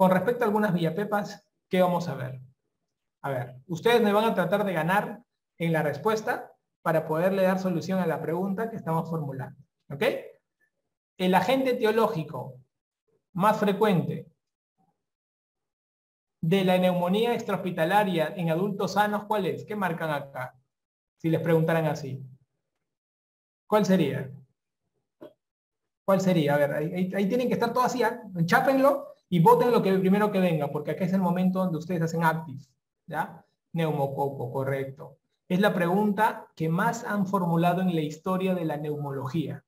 Con respecto a algunas villapepas, ¿qué vamos a ver? A ver, ustedes me van a tratar de ganar en la respuesta para poderle dar solución a la pregunta que estamos formulando. ¿Ok? El agente etiológico más frecuente de la neumonía extrahospitalaria en adultos sanos, ¿cuál es? ¿Qué marcan acá? Si les preguntaran así. ¿Cuál sería? ¿Cuál sería? A ver, ahí tienen que estar todos así, chápenlo y voten lo que primero que venga, porque acá es el momento donde ustedes hacen active, ¿ya? Neumococo, correcto. Es la pregunta que más han formulado en la historia de la neumología.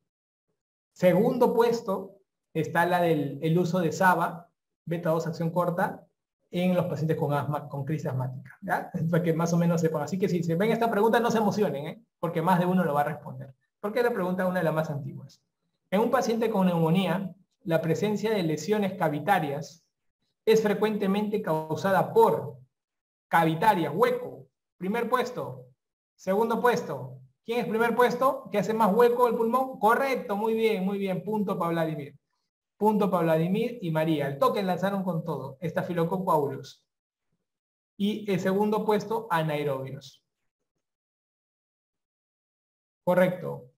Segundo puesto está la del uso de SABA, beta 2 acción corta, en los pacientes con asma, con crisis asmática, ¿ya? Para que más o menos sepan. Así que si se ven esta pregunta, no se emocionen, ¿eh? Porque más de uno lo va a responder. Porque es la pregunta una de las más antiguas. En un paciente con neumonía, la presencia de lesiones cavitarias es frecuentemente causada por cavitaria, hueco, primer puesto. Segundo puesto, ¿quién es primer puesto? ¿Qué hace más hueco el pulmón? Correcto, muy bien, punto para Vladimir. Punto para Vladimir y María. El toque lanzaron con todo, Staphylococcus aureus. Y el segundo puesto, anaerobios. Correcto.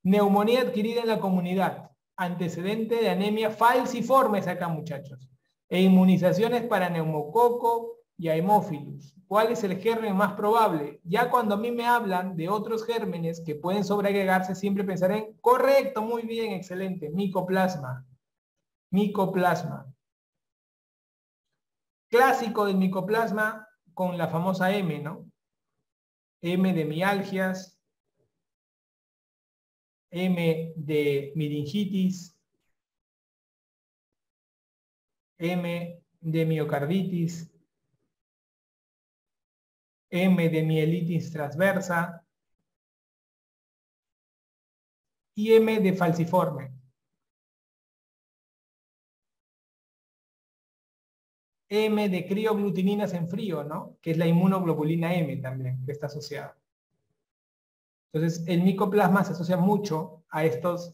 Neumonía adquirida en la comunidad. Antecedente de anemia falciforme acá, muchachos. E inmunizaciones para neumococo y haemophilus. ¿Cuál es el germen más probable? Ya cuando a mí me hablan de otros gérmenes que pueden sobreagregarse, siempre pensaré en, correcto, muy bien, excelente, micoplasma. Micoplasma. Clásico del micoplasma con la famosa M, ¿no? M de mialgias, M de meningitis, M de miocarditis, M de mielitis transversa y M de falciforme. M de crioglutininas en frío, ¿no? Que es la inmunoglobulina M también, que está asociada. Entonces, el micoplasma se asocia mucho a estos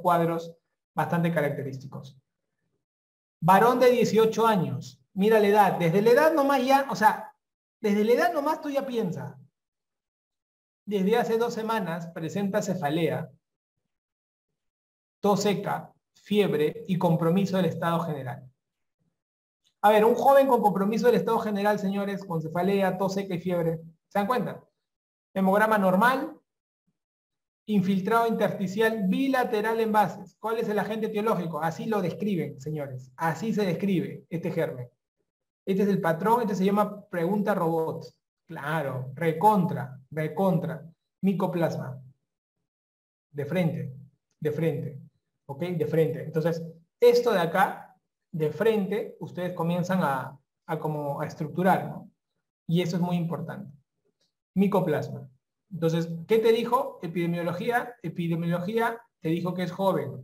cuadros bastante característicos. Varón de 18 años. Mira la edad. Desde la edad nomás ya, o sea, desde la edad nomás tú ya piensas. Desde hace 2 semanas presenta cefalea, tos seca, fiebre y compromiso del estado general. A ver, un joven con compromiso del estado general, señores, con cefalea, tos seca y fiebre. ¿Se dan cuenta? Hemograma normal, infiltrado intersticial bilateral en bases. ¿Cuál es el agente etiológico? Así lo describen, señores. Así se describe este germen. Este es el patrón, este se llama pregunta robot. Claro, recontra. Micoplasma. De frente. ¿Ok? De frente. Entonces, esto de acá, de frente, ustedes comienzan a estructurar, ¿no? Y eso es muy importante. Micoplasma. Entonces, ¿qué te dijo? Epidemiología. Epidemiología te dijo que es joven.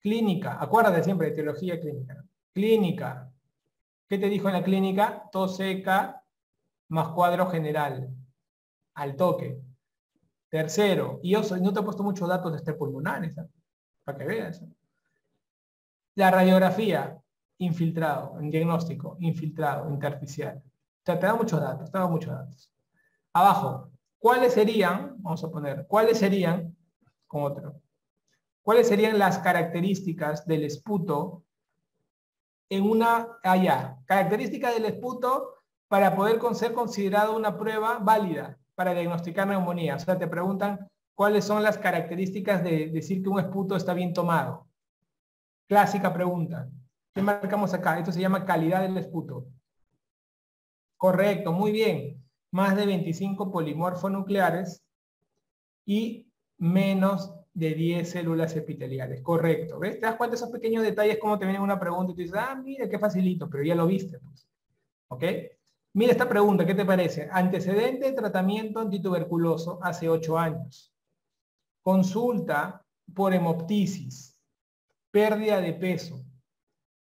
Clínica. Acuérdate siempre de etiología clínica. Clínica. ¿Qué te dijo en la clínica? Tos seca más cuadro general. Al toque. Tercero. Y yo no te he puesto muchos datos pulmonares, ¿eh? Para que veas. La radiografía. Infiltrado. En diagnóstico. Infiltrado. Intersticial. O sea, te da muchos datos. Abajo, ¿cuáles serían, vamos a poner, cuáles serían las características del esputo en características del esputo para poder ser considerado una prueba válida para diagnosticar neumonía? O sea, te preguntan cuáles son las características de decir que un esputo está bien tomado. Clásica pregunta. ¿Qué marcamos acá? Esto se llama calidad del esputo. Correcto, muy bien. Más de 25 polimorfonucleares y menos de 10 células epiteliales. Correcto. ¿Ves? ¿Te das cuenta de esos pequeños detalles cómo te viene una pregunta y tú dices, mira, qué facilito, pero ya lo viste, pues. ¿Ok? Mira esta pregunta, ¿qué te parece? Antecedente de tratamiento antituberculoso hace 8 años. Consulta por hemoptisis, pérdida de peso,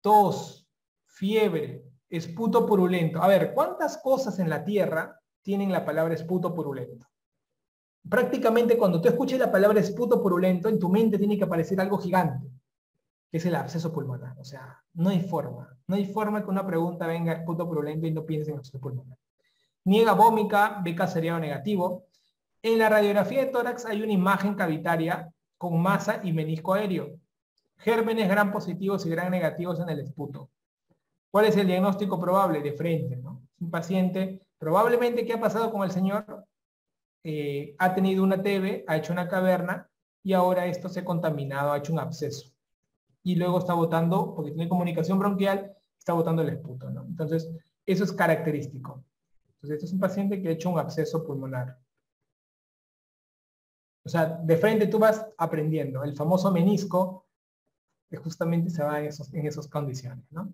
tos, fiebre, esputo purulento. A ver, ¿cuántas cosas en la Tierra tienen la palabra esputo purulento? Prácticamente cuando tú escuches la palabra esputo purulento, en tu mente tiene que aparecer algo gigante. que es el absceso pulmonar. O sea, no hay forma que una pregunta venga esputo purulento y no piense en absceso pulmonar. Niega vómica, BK sería negativo. En la radiografía de tórax hay una imagen cavitaria con masa y menisco aéreo. Gérmenes gram positivos y gram negativos en el esputo. ¿Cuál es el diagnóstico probable? De frente, ¿no? Un paciente, probablemente, ¿qué ha pasado con el señor? Ha tenido una TB, ha hecho una caverna y ahora esto se ha contaminado, ha hecho un absceso. Y luego está botando, porque tiene comunicación bronquial, está botando el esputo, ¿no? Entonces, eso es característico. Entonces, este es un paciente que ha hecho un absceso pulmonar. O sea, de frente tú vas aprendiendo. El famoso menisco, que justamente se va en esas condiciones, ¿no?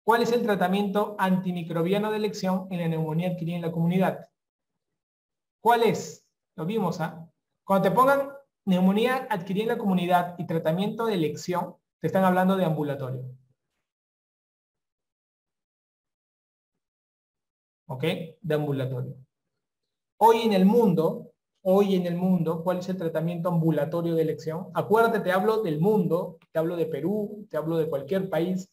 ¿Cuál es el tratamiento antimicrobiano de elección en la neumonía adquirida en la comunidad? ¿Cuál es? Lo vimos, ¿ah? Cuando te pongan neumonía adquirida en la comunidad y tratamiento de elección, te están hablando de ambulatorio. ¿Ok? De ambulatorio. Hoy en el mundo, ¿cuál es el tratamiento ambulatorio de elección? Acuérdate, te hablo del mundo, te hablo de Perú, te hablo de cualquier país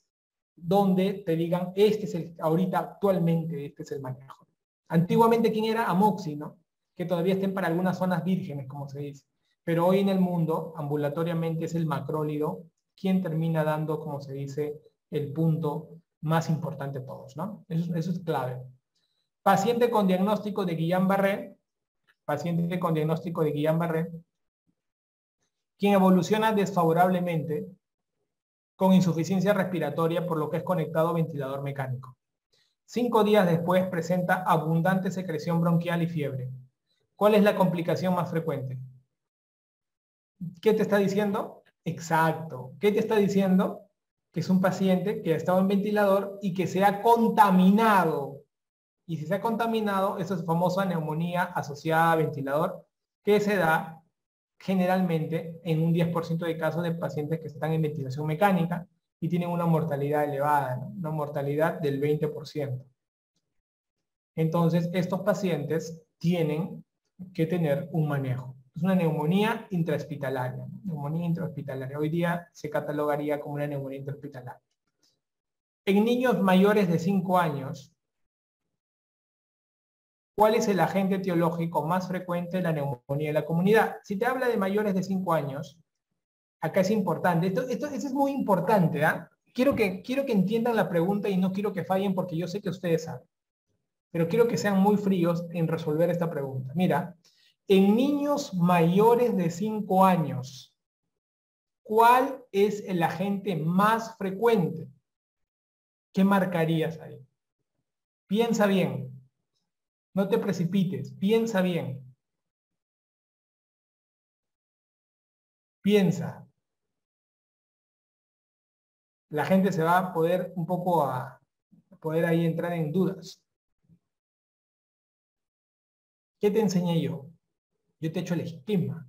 donde te digan, este es el, ahorita, actualmente, este es el manejo. Antiguamente, ¿quién era? Amoxi, ¿no? Que todavía estén para algunas zonas vírgenes, como se dice. Pero hoy en el mundo, ambulatoriamente, es el macrólido quien termina dando, como se dice, el punto más importante de todos, ¿no? Eso es clave. Paciente con diagnóstico de Guillain-Barré, quien evoluciona desfavorablemente con insuficiencia respiratoria, por lo que es conectado a ventilador mecánico. 5 días después presenta abundante secreción bronquial y fiebre. ¿Cuál es la complicación más frecuente? ¿Qué te está diciendo? Exacto. ¿Qué te está diciendo? Que es un paciente que ha estado en ventilador y que se ha contaminado. Y si se ha contaminado, eso es famosa neumonía asociada a ventilador, que se da generalmente en un 10% de casos de pacientes que están en ventilación mecánica y tienen una mortalidad elevada, ¿no? Una mortalidad del 20%. Entonces, estos pacientes tienen que tener un manejo. Es una neumonía intrahospitalaria, ¿no? Neumonía intrahospitalaria. Hoy día se catalogaría como una neumonía intrahospitalaria. En niños mayores de 5 años, ¿cuál es el agente etiológico más frecuente de la neumonía en la comunidad? Si te habla de mayores de 5 años, acá es importante. Esto es muy importante, ¿ah? Quiero que entiendan la pregunta y no quiero que fallen porque yo sé que ustedes saben. Pero quiero que sean muy fríos en resolver esta pregunta. Mira, en niños mayores de 5 años, ¿cuál es el agente más frecuente? ¿Qué marcarías ahí? Piensa bien. No te precipites. Piensa bien. Piensa. La gente se va a poder un poco a poder ahí entrar en dudas. ¿Qué te enseñé yo? Yo te echo el esquema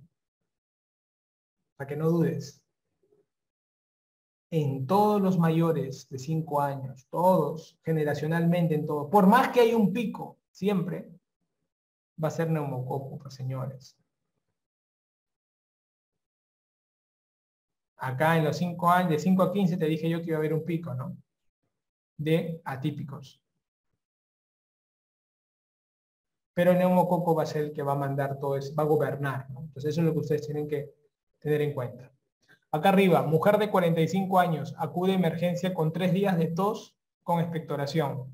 para que no dudes. En todos los mayores de 5 años, todos, generacionalmente en todos, por más que hay un pico, siempre va a ser neumococo, pues, señores. Acá en los 5 años, de 5 a 15 te dije yo que iba a haber un pico, ¿no? De atípicos. Pero el neumococo va a ser el que va a mandar todo eso, va a gobernar, ¿no? Entonces eso es lo que ustedes tienen que tener en cuenta. Acá arriba, mujer de 45 años, acude a emergencia con 3 días de tos con expectoración,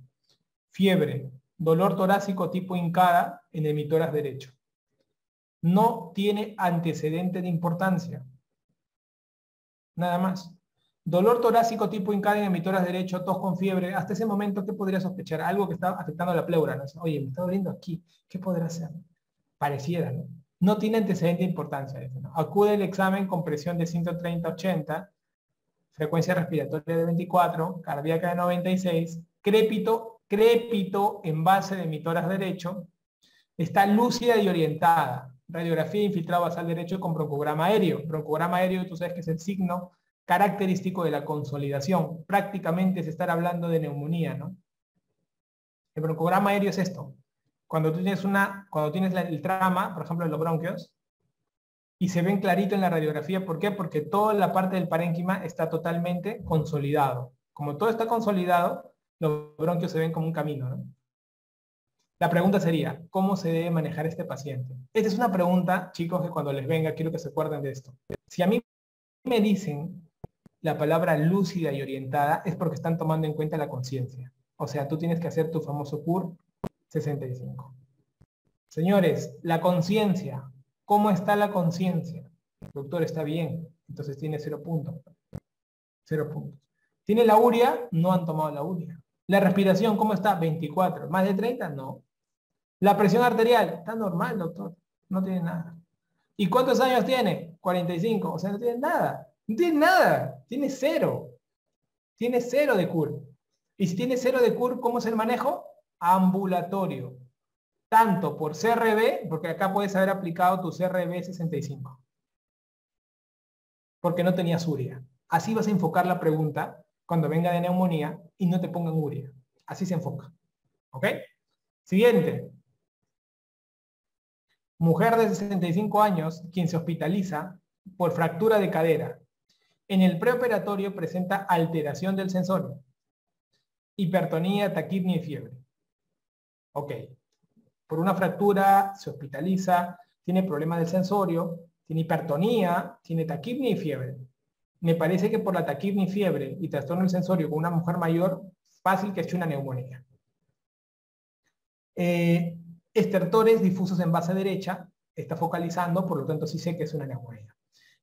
fiebre, dolor torácico tipo hincada en el mitórax derecho. No tiene antecedente de importancia. Nada más. Dolor torácico tipo hincada en el mitórax derecho, tos con fiebre. Hasta ese momento, ¿qué podría sospechar? Algo que está afectando a la pleura, ¿no? Oye, me está doliendo aquí. ¿Qué podrá ser? Pareciera, ¿no? No tiene antecedente de importancia. ¿No? Acude el examen con presión de 130-80, frecuencia respiratoria de 24, cardíaca de 96, crépito en base de mitórax derecho, está lúcida y orientada. Radiografía infiltrado basal derecho con broncograma aéreo. Broncograma aéreo, tú sabes que es el signo característico de la consolidación. Prácticamente es estar hablando de neumonía, ¿no? El broncograma aéreo es esto. Cuando tú tienes el trama, por ejemplo, en los bronquios, Y se ven clarito en la radiografía. ¿Por qué? Porque toda la parte del parénquima está totalmente consolidado. Como todo está consolidado, los bronquios se ven como un camino, ¿no? La pregunta sería, ¿cómo se debe manejar este paciente? Esta es una pregunta, chicos, que cuando les venga quiero que se acuerden de esto. Si a mí me dicen la palabra lúcida y orientada, es porque están tomando en cuenta la conciencia. O sea, tú tienes que hacer tu famoso CUR 65. Señores, la conciencia. ¿Cómo está la conciencia? Doctor, está bien. Entonces tiene 0 puntos. 0 puntos. ¿Tiene la urea? No han tomado la urea. La respiración, ¿cómo está? 24. ¿Más de 30? No. La presión arterial, está normal, doctor. No tiene nada. ¿Y cuántos años tiene? 45. O sea, no tiene nada. No tiene nada. Tiene 0. Tiene 0 de CUR. Y si tiene 0 de CUR, ¿cómo es el manejo? Ambulatorio. Tanto por CRB, porque acá puedes haber aplicado tu CRB 65. Porque no tenías urea. Así vas a enfocar la pregunta cuando venga de neumonía y no te pongan urea. Así se enfoca. ¿Ok? Siguiente. Mujer de 65 años, quien se hospitaliza por fractura de cadera. En el preoperatorio presenta alteración del sensorio, hipertonía, taquipnia y fiebre. Ok. Por una fractura se hospitaliza, tiene problemas del sensorio, tiene hipertonía, tiene taquipnia y fiebre. Me parece que por la taquipnia y fiebre y trastorno del sensorio con una mujer mayor, fácil que esté una neumonía. Estertores difusos en base derecha, está focalizando, por lo tanto sí sé que es una neumonía.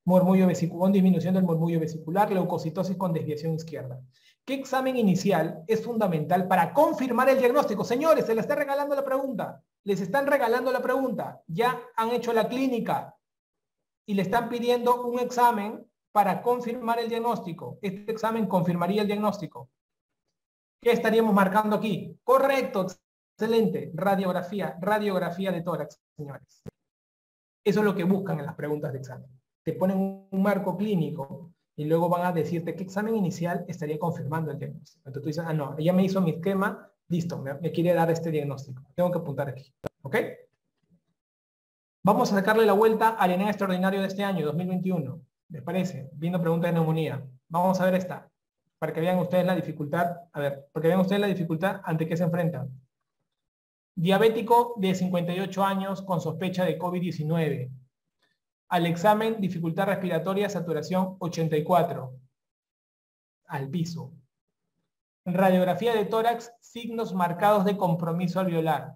Murmullo vesicular, con disminución del murmullo vesicular, leucocitosis con desviación izquierda. ¿Qué examen inicial es fundamental para confirmar el diagnóstico? Señores, se les está regalando la pregunta. Les están regalando la pregunta. Ya han hecho la clínica y le están pidiendo un examen para confirmar el diagnóstico. Este examen confirmaría el diagnóstico. ¿Qué estaríamos marcando aquí? Correcto, excelente. Radiografía de tórax, señores. Eso es lo que buscan en las preguntas de examen. Te ponen un marco clínico y luego van a decirte qué examen inicial estaría confirmando el diagnóstico. Entonces tú dices, ah, no, ya me hizo mi esquema, listo, me quiere dar este diagnóstico. Tengo que apuntar aquí. ¿Ok? Vamos a sacarle la vuelta al ENEA extraordinario de este año, 2021. ¿Les parece? Viendo preguntas de neumonía. Vamos a ver esta, para que vean ustedes la dificultad. A ver, para que vean ustedes la dificultad ante qué se enfrentan. Diabético de 58 años con sospecha de COVID-19. Al examen, dificultad respiratoria, saturación 84. Al piso. Radiografía de tórax, signos marcados de compromiso alveolar.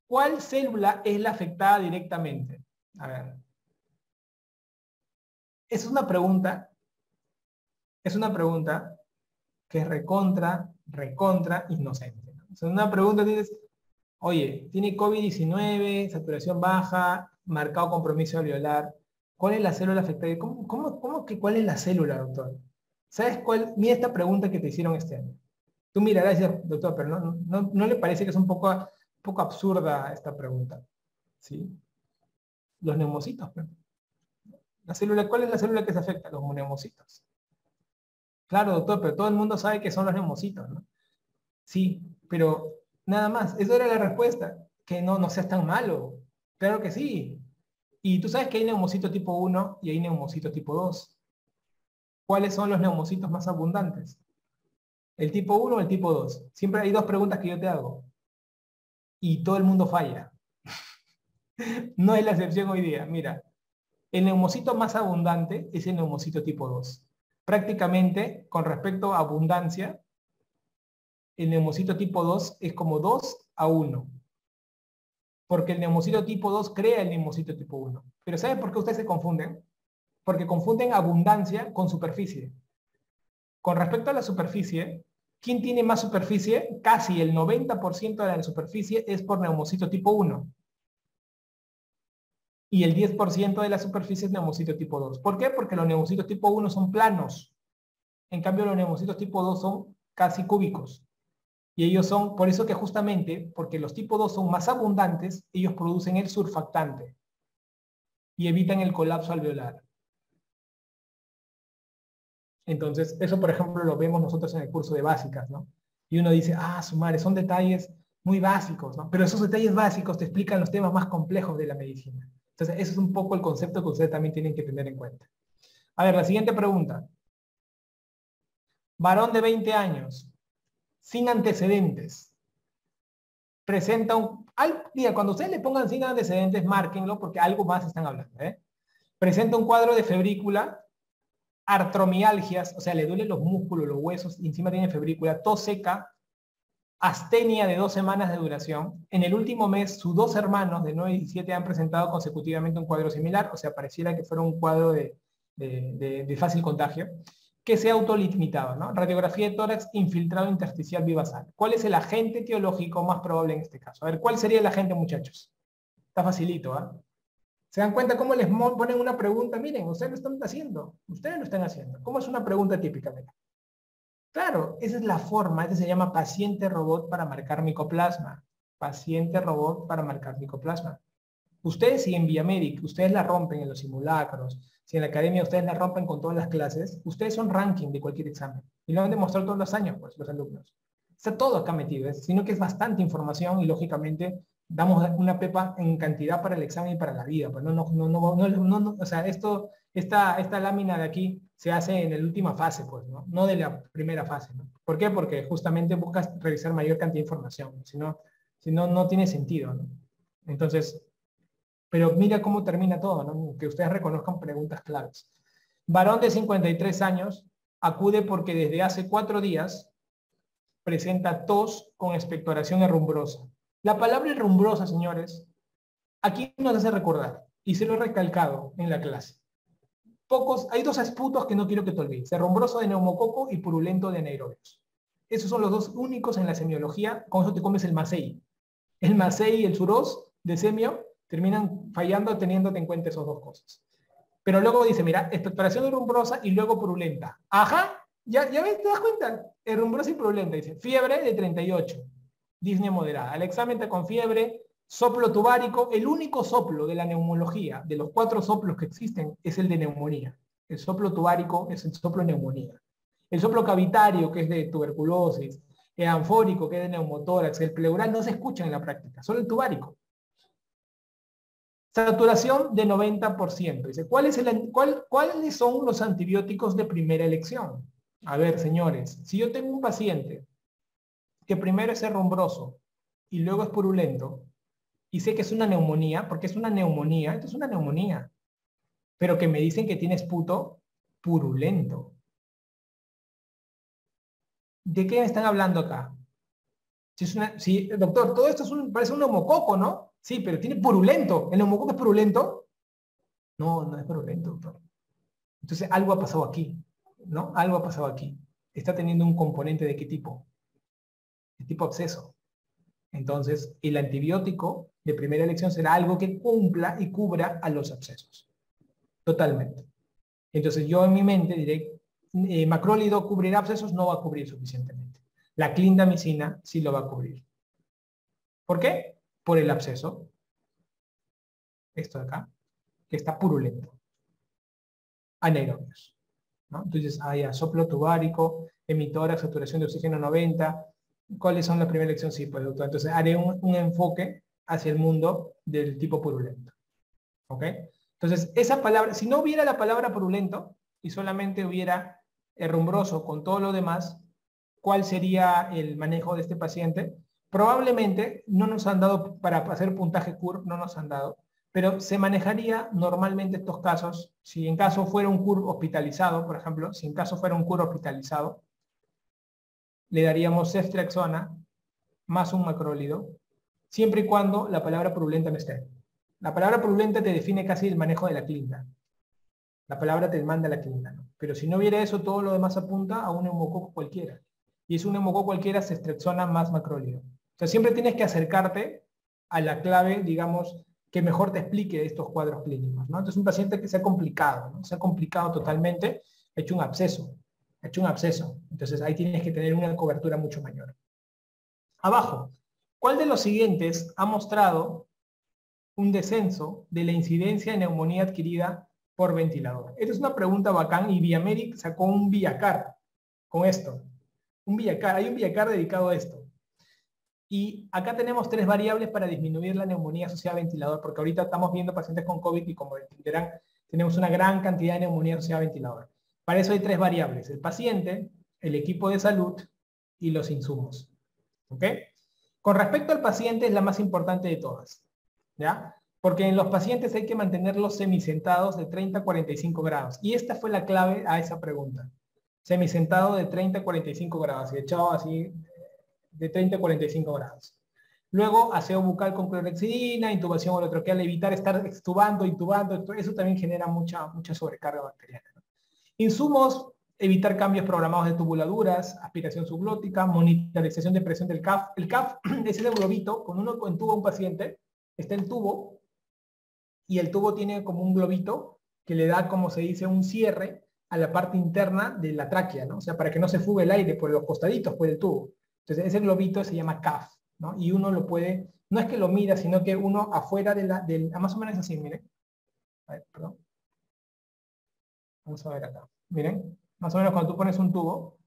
¿Cuál célula es la afectada directamente? A ver. Es una pregunta que es recontra inocente. O sea, una pregunta dices, oye, tiene COVID-19, saturación baja, marcado compromiso alveolar. ¿Cuál es la célula afectada? ¿Cómo que cuál es la célula, doctor? ¿Sabes cuál? Mira esta pregunta que te hicieron este año. Tú mirarás y dices, doctor, pero no le parece que es un poco absurda esta pregunta. ¿Sí? Los neumocitos. ¿Cuál es la célula que se afecta? Los neumocitos. Claro, doctor, pero todo el mundo sabe que son los neumocitos, ¿no? Sí, pero nada más. Esa era la respuesta. Que no seas tan malo. Claro que sí. Y tú sabes que hay neumocito tipo 1 y hay neumocito tipo 2. ¿Cuáles son los neumocitos más abundantes? ¿El tipo 1 o el tipo 2? Siempre hay dos preguntas que yo te hago. Y todo el mundo falla. No es la excepción hoy día. Mira, el neumocito más abundante es el neumocito tipo 2. Prácticamente, con respecto a abundancia, el neumocito tipo 2 es como 2:1. Porque el neumocito tipo 2 crea el neumocito tipo 1. Pero ¿saben por qué ustedes se confunden? Porque confunden abundancia con superficie. Con respecto a la superficie, ¿quién tiene más superficie? Casi el 90% de la superficie es por neumocito tipo 1. Y el 10% de la superficie es neumocito tipo 2. ¿Por qué? Porque los neumocitos tipo 1 son planos. En cambio, los neumocitos tipo 2 son casi cúbicos. Y ellos son, por eso que justamente, porque los tipo 2 son más abundantes, ellos producen el surfactante y evitan el colapso alveolar. Entonces, eso por ejemplo lo vemos nosotros en el curso de básicas, ¿no? Y uno dice, ah, su madre, son detalles muy básicos, ¿no? Pero esos detalles básicos te explican los temas más complejos de la medicina. Entonces, ese es un poco el concepto que ustedes también tienen que tener en cuenta. A ver, la siguiente pregunta. Varón de 20 años, sin antecedentes. Presenta un... Mira, cuando ustedes le pongan sin antecedentes, márquenlo porque algo más están hablando. Presenta un cuadro de febrícula, artromialgias, o sea, le duelen los músculos, los huesos, y encima tiene febrícula, tos seca, astenia de 2 semanas de duración. En el último mes, sus 2 hermanos de 9 y 17 han presentado consecutivamente un cuadro similar, o sea, pareciera que fuera un cuadro de fácil contagio, que se autolimitaba, ¿no? Radiografía de tórax, infiltrado intersticial bivasal. ¿Cuál es el agente etiológico más probable en este caso? A ver, ¿cuál sería el agente, muchachos? Está facilito, ¿ah? ¿Se dan cuenta cómo les ponen una pregunta? Miren, ustedes lo están haciendo. Ustedes lo están haciendo. ¿Cómo es una pregunta típica? Mira. Claro, esa es la forma. Ese se llama paciente robot para marcar micoplasma. Paciente robot para marcar micoplasma. Ustedes, si en Viamedic ustedes la rompen en los simulacros, si en la academia ustedes la rompen con todas las clases, ustedes son ranking de cualquier examen. Y lo han demostrado todos los años, pues, los alumnos. Está todo acá metido, sino que es bastante información y, lógicamente, damos una pepa en cantidad para el examen y para la vida. Pues o sea, esta lámina de aquí se hace en la última fase, pues, no de la primera fase, ¿no? ¿Por qué? Porque justamente buscas revisar mayor cantidad de información, si no, no tiene sentido, ¿no? Entonces, pero mira cómo termina todo, ¿no? Que ustedes reconozcan preguntas claves. Varón de 53 años acude porque desde hace 4 días presenta tos con expectoración herrumbrosa. La palabra herrumbrosa, señores, aquí nos hace recordar, y se lo he recalcado en la clase. Hay 2 esputos que no quiero que te olvides: herrumbroso de neumococo y purulento de anaerobios. Esos son los 2 únicos en la semiología. Con eso te comes el MASEI. El MASEI y el SUROS de semio terminan fallando teniéndote en cuenta esas 2 cosas. Pero luego dice, mira, expectoración herrumbrosa y luego purulenta. Ajá, ya ves, te das cuenta. Herrumbrosa y purulenta, dice. Fiebre de 38, disnea moderada. Al examen está con fiebre, soplo tubárico. El único soplo de la neumología, de los 4 soplos que existen, es el de neumonía. El soplo tubárico es el soplo de neumonía. El soplo cavitario, que es de tuberculosis, el anfórico, que es de neumotórax, el pleural, no se escucha en la práctica, solo el tubárico. Saturación de 90%. Dice, ¿cuáles son los antibióticos de primera elección? A ver, señores, si yo tengo un paciente que primero es herrumbroso y luego es purulento, y sé que es una neumonía, porque es una neumonía, esto es una neumonía, pero que me dicen que tiene esputo purulento. ¿De qué me están hablando acá? Si, doctor, todo esto parece un neumococo, ¿no? Sí, pero tiene purulento. ¿El neumococo es purulento? No, no es purulento, doctor. Entonces, algo ha pasado aquí, ¿no? Algo ha pasado aquí. Está teniendo un componente de qué tipo? De tipo absceso. Entonces, el antibiótico de primera elección será algo que cumpla y cubra a los abscesos. Totalmente. Entonces, yo en mi mente diré, macrólido cubrirá abscesos, no va a cubrir suficientemente. La clindamicina sí lo va a cubrir. ¿Por qué? Por el absceso. Esto de acá, que está purulento. Anaerobios, ¿no? Entonces, hay soplo tubárico, emitora, saturación de oxígeno 90. ¿Cuáles son las primeras elecciones? Sí, pues, doctor. Entonces, haré un enfoque hacia el mundo del tipo purulento. ¿Ok? Entonces, esa palabra, si no hubiera la palabra purulento y solamente hubiera herrumbroso con todo lo demás, ¿cuál sería el manejo de este paciente? Probablemente no nos han dado, para hacer puntaje CUR, no nos han dado, pero se manejaría normalmente estos casos, si en caso fuera un CUR hospitalizado, por ejemplo, si en caso fuera un CUR hospitalizado, le daríamos ceftriaxona más un macrólido, siempre y cuando la palabra purulenta no esté. La palabra purulenta te define casi el manejo de la clínica. La palabra te manda la clínica, ¿no? Pero si no hubiera eso, todo lo demás apunta a un neumococo cualquiera. Y es un neumococo cualquiera, ceftriaxona más macrólido. Entonces siempre tienes que acercarte a la clave, digamos, que mejor te explique estos cuadros clínicos, ¿no? Entonces un paciente que se ha complicado, ¿no? Se ha complicado totalmente, ha hecho un absceso. Ha hecho un absceso. Entonces ahí tienes que tener una cobertura mucho mayor. Abajo, ¿cuál de los siguientes ha mostrado un descenso de la incidencia de neumonía adquirida por ventilador? Esta es una pregunta bacán y Viamedic sacó un Viacar con esto. Un Viacar, hay un Viacar dedicado a esto. Y acá tenemos 3 variables para disminuir la neumonía asociada a ventilador, porque ahorita estamos viendo pacientes con COVID y como entenderán, tenemos una gran cantidad de neumonía asociada a ventilador. Para eso hay 3 variables: el paciente, el equipo de salud y los insumos. ¿Ok? Con respecto al paciente es la más importante de todas, ¿ya? Porque en los pacientes hay que mantenerlos semisentados de 30 a 45 grados. Y esta fue la clave a esa pregunta. Semisentado de 30 a 45 grados, y echado así de 30 a 45 grados. Luego, aseo bucal con clorhexidina, intubación orotraqueal, evitar estar intubando, eso también genera mucha sobrecarga bacteriana, ¿no? Insumos, evitar cambios programados de tubuladuras, aspiración subglótica, monitorización de presión del CAF. El CAF es el globito, cuando uno entuba a un paciente, está el tubo, y el tubo tiene como un globito que le da, como se dice, un cierre a la parte interna de la tráquea, ¿no? O sea, para que no se fugue el aire por los costaditos, por el tubo. Entonces, ese globito se llama CAF, ¿no? Y uno lo puede, no es que lo mida, sino que uno afuera más o menos así, miren. A ver, perdón. Vamos a ver acá. Miren, más o menos cuando tú pones un tubo,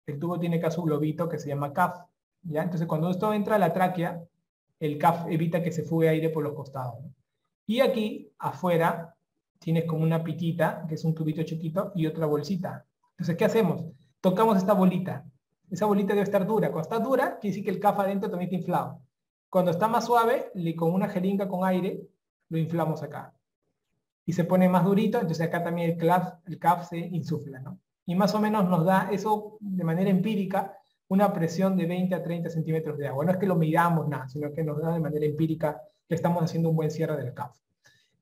el tubo tiene acá su globito que se llama CAF, ¿ya? Entonces, cuando esto entra a la tráquea, el CAF evita que se fugue aire por los costados, ¿no? Y aquí, afuera, tienes como una pitita, que es un tubito chiquito, y otra bolsita. Entonces, ¿qué hacemos? Tocamos esta bolita. Esa bolita debe estar dura. Cuando está dura, quiere decir que el CAF adentro también está inflado. Cuando está más suave, con una jeringa con aire, lo inflamos acá. Y se pone más durito, entonces acá también el CAF se insufla, ¿no? Y más o menos nos da eso de manera empírica una presión de 20 a 30 centímetros de agua. No es que lo midamos nada, sino que nos da de manera empírica que estamos haciendo un buen cierre del CAF.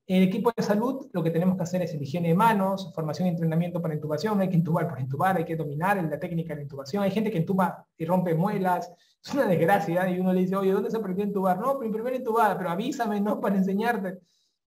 En el equipo de salud, lo que tenemos que hacer es el higiene de manos, formación y entrenamiento para intubación. No hay que intubar por intubar, hay que dominar la técnica de la intubación. Hay gente que intuba y rompe muelas. Es una desgracia, y uno le dice, oye, ¿dónde se aprendió a intubar? No, pero primero intubada, pero avísame, ¿no? Para enseñarte.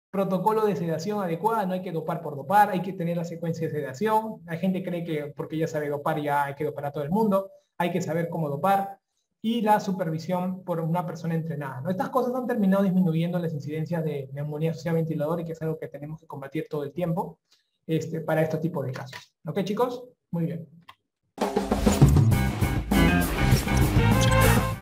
Protocolo de sedación adecuada, no hay que dopar por dopar, hay que tener la secuencia de sedación. Hay gente que cree que porque ya sabe dopar ya hay que dopar a todo el mundo. Hay que saber cómo dopar. Y la supervisión por una persona entrenada, ¿no? Estas cosas han terminado disminuyendo las incidencias de neumonía asociada a ventilador, y que es algo que tenemos que combatir todo el tiempo para este tipo de casos. ¿Ok, chicos? Muy bien.